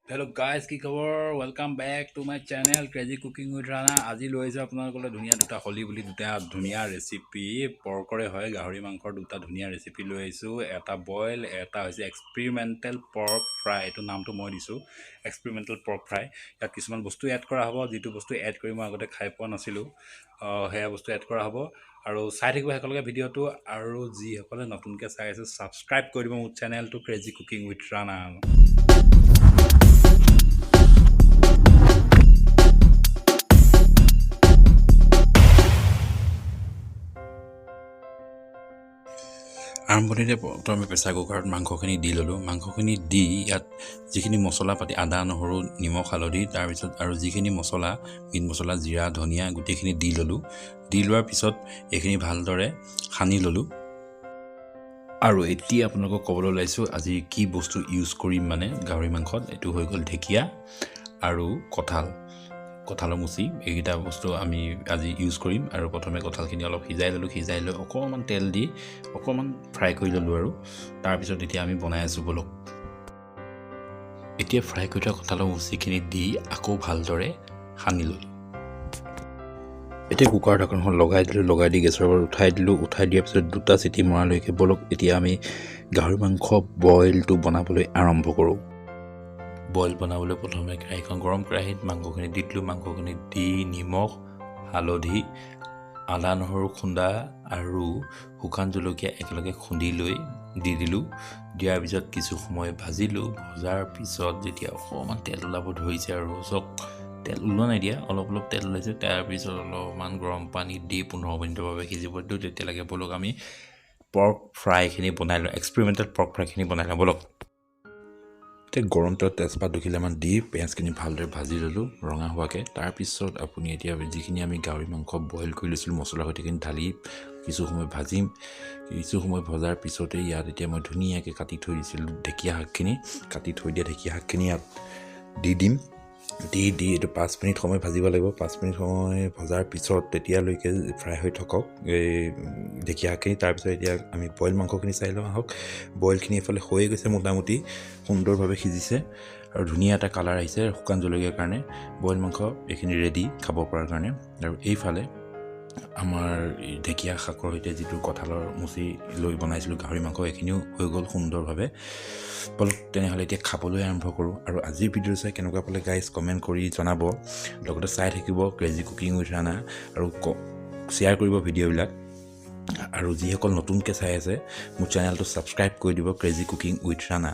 Hello guys, কি খবৰ? Welcome back to my channel Crazy Cooking with Rana. আজি লৈ আহিছো আপোনালোকলৈ ধুনীয়া দুটা হলি বুলি দুটা ধুনীয়া ৰেচিপি পৰ্কৰে হয় গাহৰি মাংসৰ দুটা ধুনীয়া ৰেচিপি লৈ আহিছো এটা বইল এটা হৈছে এক্সপেৰিমেন্টেল পৰ্ক ফ্ৰাই এটো নামটো মই দিছো এক্সপেৰিমেন্টেল পৰ্ক ফ্ৰাই ইয়াত কিছুমান বস্তু এড কৰা হ'ব যেটো বস্তু এড কৰি মই আগতে খাই পোৱা নাছিলো হেয়া বস্তু এড কৰা হ'ব আৰু চাই থাকিব সকলোকে ভিডিওটো আৰু যি সকলে নতুনকৈ চাই আছে সাবস্ক্ৰাইব কৰি দিব মোৰ চেনেলটো Crazy Cooking with Rana আৰম্ভণিতে প্ৰথমে প্ৰেছাৰ কুকাৰত মাংসখিনি দি ললো মাংসখিনি দি ইয়াত যিখিনি মছলা পাতি আদা নহৰু নিমখ হালধি তাৰ পিছত আৰু যিখিনি মছলা মিট মছলা জিৰা ধনিয়া গুটিখিনি দি ললো দি লোৱাৰ পিছত এইখিনি ভালদৰে সানি ললো আৰু এতিয়া আপোনালোকক ক'বলৈ লাইছো আজি কি বস্তু ইউজ কৰিম মানে গাহৰি মাংসত এটো হৈ গল ঢেকিয়া আৰু কঁঠালৰ মুচি এইটা বস্তু আমি আজি ইউজ কৰিম আৰু প্ৰথমে কঁঠালখিনি অলপ সিজাই লৈ অকমান তেল দি অকমান ফ্ৰাই কৰি ললো আৰু তাৰ পিছত এতিয়া আমি বনাই আছো বলক এতিয়া ফ্ৰাই কৰি থোৱা কঁঠালৰ মুচিখিনি দি আকৌ ভালদৰে সানি ললো এতিয়া কুকাৰ ঢাকনখন লগাই দি গেছৰ পৰা উঠাই দিয়াৰ পিছত দুটা চিটি মৰালৈকে বলক এতিয়া আমি গাহৰি মাংস বইলটো বনাবলৈ আৰম্ভ কৰোঁ বইল বনাবলৈ প্ৰথমে কেৰাহীখন গৰম কেৰাহীত মাংসখিনি দি দিলোঁ মাংসখিনি দি নিমখ হালধি আদা নহৰু খুন্দা আৰু শুকান জলকীয়া একেলগে খুন্দি লৈ দি দিলোঁ দিয়াৰ পিছত কিছু সময় ভাজিলোঁ ভজাৰ পিছত যেতিয়া অকণমান তেল ওলাব ধৰিছে আৰু চক তেল ওলোৱা নাই দিয়া অলপ তেল ওলাইছে তাৰ পিছত অলপমান গৰম পানী দি 15 মিনিটৰ বাবে সিজিব দিওঁ তেতিয়ালৈকে বলক আমি পৰ্ক ফ্ৰাইখিনি বনাই লওঁ এক্সপেৰিমেণ্টেল পৰ্ক ফ্ৰাইখিনি বনাই লওঁ বলক গৰম তেলত তেজপাত দুখিলামান দি পেঁয়াজখিনি ভালদৰে ভাজি ললোঁ ৰঙা হোৱাকৈ তাৰপিছত আপুনি এতিয়া যিখিনি আমি গাহৰি মাংস বইল কৰি লৈছিলোঁ মছলা সৈতেখিনি ঢালি কিছু সময় ভাজিম কিছু সময় ভজাৰ পিছতে ইয়াত এতিয়া মই ধুনীয়াকৈ কাটি থৈ দিছিলোঁ ঢেকীয়া শাকখিনি কাটি থৈ দিয়া ঢেকীয়া শাকখিনি ইয়াত দি দিম দি এইটো 5 মিনিট সময় ভাজিব লাগিব 5 মিনিট সময় ভজাৰ পিছত তেতিয়ালৈকে ফ্ৰাই হৈ থাকক এই ঢেকীয়া শাকখিনি তাৰপিছত এতিয়া আমি বইল মাংসখিনি চাই লওঁ আহক বইলখিনি এফালে হৈয়ে গৈছে মোটামুটি সুন্দৰভাৱে সিজিছে আৰু ধুনীয়া এটা কালাৰ আহিছে শুকান জলকীয়াৰ কাৰণে বইল মাংস এইখিনি ৰেডি খাব পৰাৰ কাৰণে আৰু এইফালে আমাৰ ঢেকীয়া শাকৰ সৈতে যিটো কঁঠালৰ মুচি লৈ বনাইছিলোঁ গাহৰি মাংস এইখিনিও হৈ গ'ল সুন্দৰভাৱে বলক তেনেহ'লে এতিয়া খাবলৈ আৰম্ভ কৰোঁ আৰু আজিৰ ভিডিঅ' চাই কেনেকুৱা পালে গাইজ কমেণ্ট কৰি জনাব লগতে চাই থাকিব ক্ৰেজি কুকিং উইথ ৰাণা আৰু শ্বেয়াৰ কৰিব ভিডিঅ'বিলাক আৰু যিসকল নতুনকৈ চাই আছে মোৰ চেনেলটো ছাবস্ক্ৰাইব কৰি দিব ক্ৰেজি কুকিং উইথ ৰাণা